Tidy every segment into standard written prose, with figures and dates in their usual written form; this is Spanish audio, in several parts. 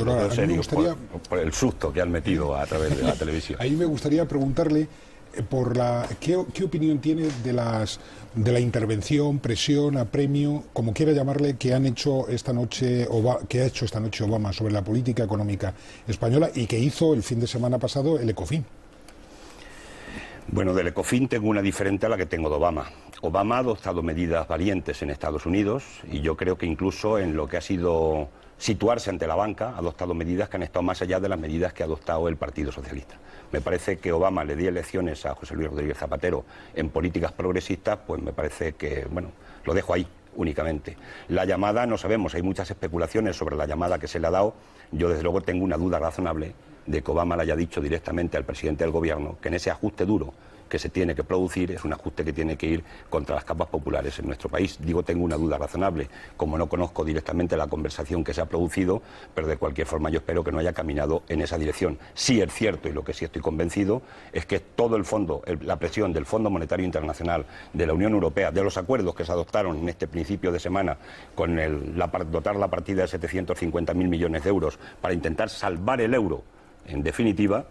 Eduardo, veo serios gustaría... por el susto que han metido a través de la televisión. A mí me gustaría preguntarle ¿qué opinión tiene de la intervención, presión, apremio, como quiera llamarle, que han hecho esta noche que ha hecho esta noche Obama sobre la política económica española y que hizo el fin de semana pasado el Ecofin? Bueno, del Ecofin tengo una diferente a la que tengo de Obama. Obama ha adoptado medidas valientes en Estados Unidos y yo creo que incluso en lo que ha sido situarse ante la banca ha adoptado medidas que han estado más allá de las medidas que ha adoptado el Partido Socialista. Me parece que Obama le dio lecciones a José Luis Rodríguez Zapatero en políticas progresistas, pues me parece que, bueno, lo dejo ahí únicamente. La llamada, no sabemos, hay muchas especulaciones sobre la llamada que se le ha dado. Yo desde luego tengo una duda razonable de que Obama le haya dicho directamente al presidente del gobierno que en ese ajuste duro que se tiene que producir es un ajuste que tiene que ir contra las capas populares en nuestro país. Digo, tengo una duda razonable, como no conozco directamente la conversación que se ha producido, pero de cualquier forma yo espero que no haya caminado en esa dirección. Sí es cierto, y lo que sí estoy convencido, es que todo el fondo, la presión del Fondo Monetario Internacional, de la Unión Europea, de los acuerdos que se adoptaron en este principio de semana con dotar la partida de 750.000 millones de euros para intentar salvar el euro, en definitiva,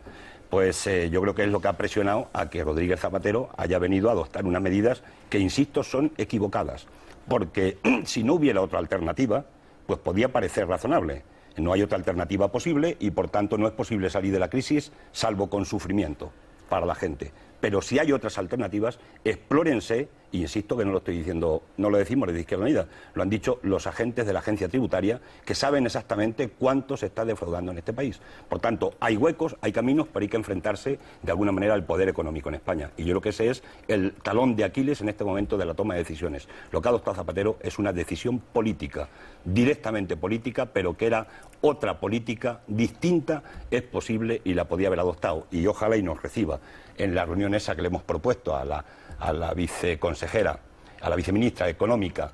pues yo creo que es lo que ha presionado a que Rodríguez Zapatero haya venido a adoptar unas medidas que, insisto, son equivocadas. Porque si no hubiera otra alternativa, pues podía parecer razonable. No hay otra alternativa posible y, por tanto, no es posible salir de la crisis salvo con sufrimiento para la gente. Pero si hay otras alternativas, explórense, y insisto que no lo estoy diciendo, no lo decimos desde Izquierda Unida, lo han dicho los agentes de la agencia tributaria que saben exactamente cuánto se está defraudando en este país. Por tanto, hay huecos, hay caminos, pero hay que enfrentarse de alguna manera al poder económico en España. Y yo creo que ese es el talón de Aquiles en este momento de la toma de decisiones. Lo que ha adoptado Zapatero es una decisión política, directamente política, pero que era otra política distinta, es posible y la podía haber adoptado. Y ojalá y nos reciba en la reunión esa que le hemos propuesto a la viceconsejera, a la viceministra económica,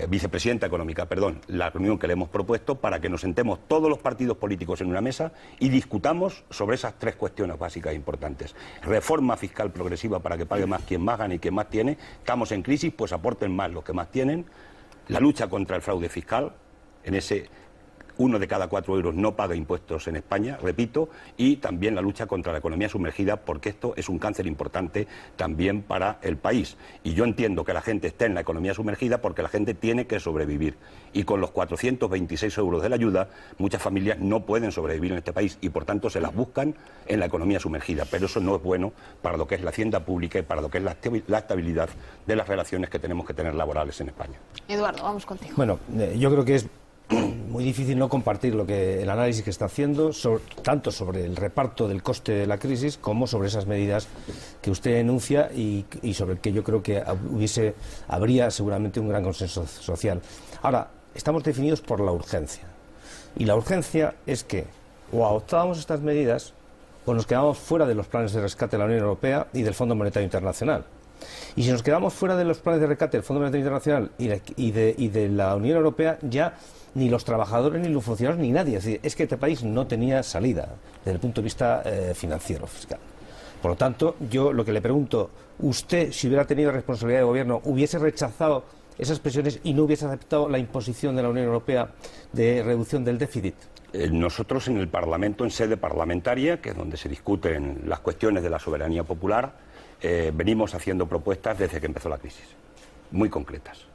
vicepresidenta económica, perdón, la reunión que le hemos propuesto para que nos sentemos todos los partidos políticos en una mesa y discutamos sobre esas tres cuestiones básicas e importantes. Reforma fiscal progresiva para que pague más quien más gana y quien más tiene. Estamos en crisis, pues aporten más los que más tienen. La lucha contra el fraude fiscal, en ese 1 de cada 4 euros no paga impuestos en España, repito, y también la lucha contra la economía sumergida, porque esto es un cáncer importante también para el país. Y yo entiendo que la gente esté en la economía sumergida porque la gente tiene que sobrevivir. Y con los 426 euros de la ayuda, muchas familias no pueden sobrevivir en este país y por tanto se las buscan en la economía sumergida. Pero eso no es bueno para lo que es la hacienda pública y para lo que es la estabilidad de las relaciones que tenemos que tener laborales en España. Eduardo, vamos contigo. Bueno, yo creo que es muy difícil no compartir el análisis que está haciendo, tanto sobre el reparto del coste de la crisis como sobre esas medidas que usted enuncia y sobre el que yo creo que habría seguramente un gran consenso social. Ahora, estamos definidos por la urgencia. Y la urgencia es que o adoptábamos estas medidas o nos quedamos fuera de los planes de rescate de la Unión Europea y del Fondo Monetario Internacional. Y si nos quedamos fuera de los planes de rescate del Fondo Monetario Internacional y de la Unión Europea, ya ni los trabajadores, ni los funcionarios, ni nadie. Es que este país no tenía salida desde el punto de vista financiero, fiscal. Por lo tanto, yo lo que le pregunto, usted, si hubiera tenido responsabilidad de gobierno, ¿hubiese rechazado esas presiones y no hubiese aceptado la imposición de la Unión Europea de reducción del déficit? Nosotros en el Parlamento, en sede parlamentaria, que es donde se discuten las cuestiones de la soberanía popular, venimos haciendo propuestas desde que empezó la crisis, muy concretas.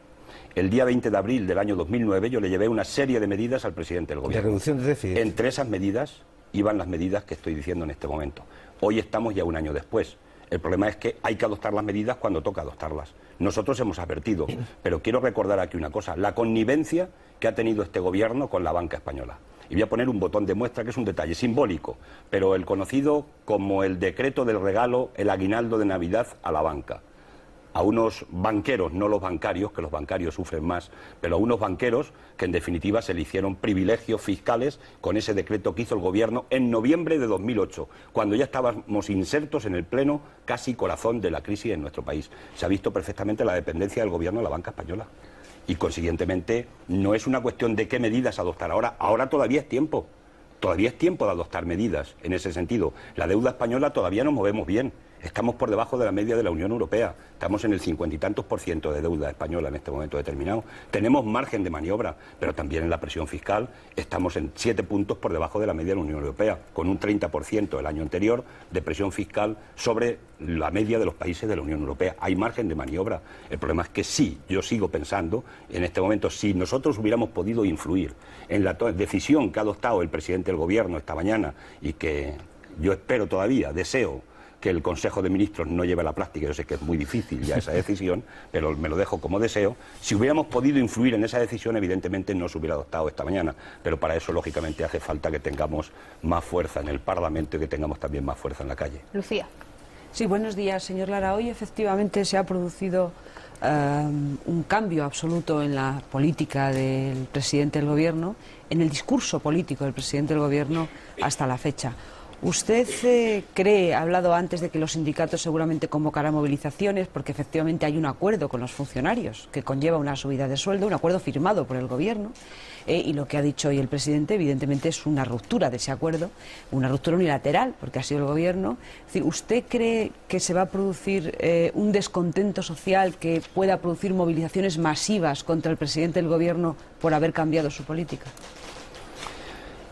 El día 20 de abril del año 2009 yo le llevé una serie de medidas al presidente del gobierno. ¿De reducción de déficit? Entre esas medidas iban las medidas que estoy diciendo en este momento. Hoy estamos ya un año después. El problema es que hay que adoptar las medidas cuando toca adoptarlas. Nosotros hemos advertido, pero quiero recordar aquí una cosa, la connivencia que ha tenido este gobierno con la banca española. Y voy a poner un botón de muestra que es un detalle simbólico, pero el conocido como el decreto del regalo, el aguinaldo de Navidad a la banca. A unos banqueros, no los bancarios, que los bancarios sufren más, pero a unos banqueros que en definitiva se le hicieron privilegios fiscales con ese decreto que hizo el gobierno en noviembre de 2008, cuando ya estábamos insertos en el pleno casi corazón de la crisis en nuestro país. Se ha visto perfectamente la dependencia del gobierno de la banca española. Y consiguientemente no es una cuestión de qué medidas adoptar ahora todavía es tiempo de adoptar medidas en ese sentido. La deuda española todavía nos movemos bien Estamos por debajo de la media de la Unión Europea. Estamos en el 50 y tantos % de deuda española en este momento determinado. Tenemos margen de maniobra, pero también en la presión fiscal estamos en 7 puntos por debajo de la media de la Unión Europea, con un 30% el año anterior de presión fiscal sobre la media de los países de la Unión Europea. Hay margen de maniobra. El problema es que sí, yo sigo pensando en este momento, si nosotros hubiéramos podido influir en la decisión que ha adoptado el presidente del Gobierno esta mañana y que yo espero todavía, deseo que el Consejo de Ministros no lleve a la práctica, yo sé que es muy difícil ya esa decisión, pero me lo dejo como deseo. Si hubiéramos podido influir en esa decisión, evidentemente no se hubiera adoptado esta mañana, pero para eso, lógicamente, hace falta que tengamos más fuerza en el Parlamento y que tengamos también más fuerza en la calle. Lucía. Sí, buenos días, señor Lara. Hoy efectivamente se ha producido un cambio absoluto en la política del presidente del Gobierno, en el discurso político del presidente del Gobierno hasta la fecha. ¿Usted cree, ha hablado antes de que los sindicatos seguramente convocarán movilizaciones porque efectivamente hay un acuerdo con los funcionarios que conlleva una subida de sueldo, un acuerdo firmado por el Gobierno, y lo que ha dicho hoy el presidente evidentemente es una ruptura de ese acuerdo, una ruptura unilateral porque ha sido el Gobierno? Es decir, ¿usted cree que se va a producir un descontento social que pueda producir movilizaciones masivas contra el presidente del Gobierno por haber cambiado su política?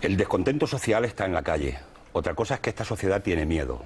El descontento social está en la calle. Otra cosa es que esta sociedad tiene miedo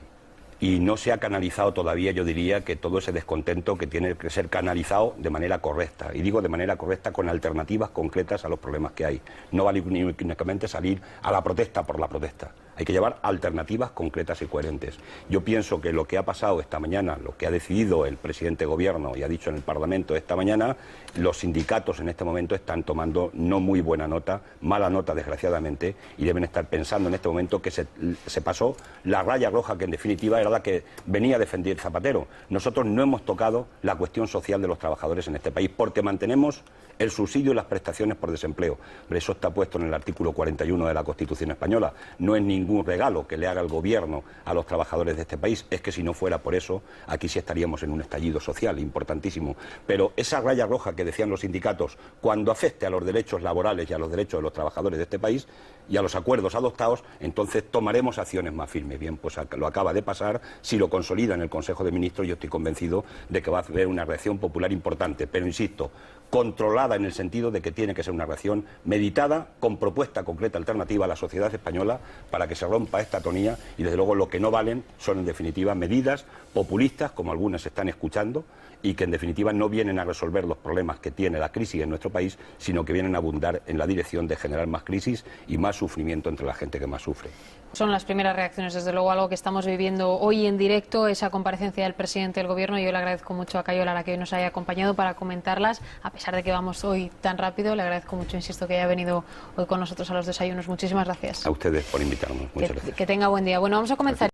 y no se ha canalizado todavía, yo diría, que todo ese descontento que tiene que ser canalizado de manera correcta. Y digo de manera correcta con alternativas concretas a los problemas que hay. No vale únicamente salir a la protesta por la protesta. Hay que llevar alternativas concretas y coherentes. Yo pienso que lo que ha pasado esta mañana, lo que ha decidido el presidente de Gobierno y ha dicho en el Parlamento esta mañana, los sindicatos en este momento están tomando no muy buena nota, mala nota desgraciadamente, y deben estar pensando en este momento que se pasó la raya roja que en definitiva era la que venía a defender Zapatero. Nosotros no hemos tocado la cuestión social de los trabajadores en este país porque mantenemos el subsidio y las prestaciones por desempleo. Pero eso está puesto en el artículo 41 de la Constitución española. No es ningún regalo que le haga el Gobierno a los trabajadores de este país. Es que si no fuera por eso, aquí sí estaríamos en un estallido social importantísimo. Pero esa raya roja que decían los sindicatos, cuando afecte a los derechos laborales y a los derechos de los trabajadores de este país y a los acuerdos adoptados, entonces tomaremos acciones más firmes. Bien, pues lo acaba de pasar. Si lo consolida en el Consejo de Ministros, yo estoy convencido de que va a haber una reacción popular importante. Pero insisto, controlada en el sentido de que tiene que ser una reacción meditada, con propuesta concreta alternativa a la sociedad española para que se rompa esta atonía y desde luego lo que no valen son en definitiva medidas populistas como algunas se están escuchando y que en definitiva no vienen a resolver los problemas que tiene la crisis en nuestro país, sino que vienen a abundar en la dirección de generar más crisis y más sufrimiento entre la gente que más sufre. Son las primeras reacciones, desde luego, algo que estamos viviendo hoy en directo, esa comparecencia del presidente del Gobierno. Yo le agradezco mucho a Cayo Lara que hoy nos haya acompañado para comentarlas, a pesar de que vamos hoy tan rápido. Le agradezco mucho, insisto, que haya venido hoy con nosotros a los desayunos. Muchísimas gracias. A ustedes por invitarnos. Muchas gracias. Que tenga buen día. Bueno, vamos a comenzar.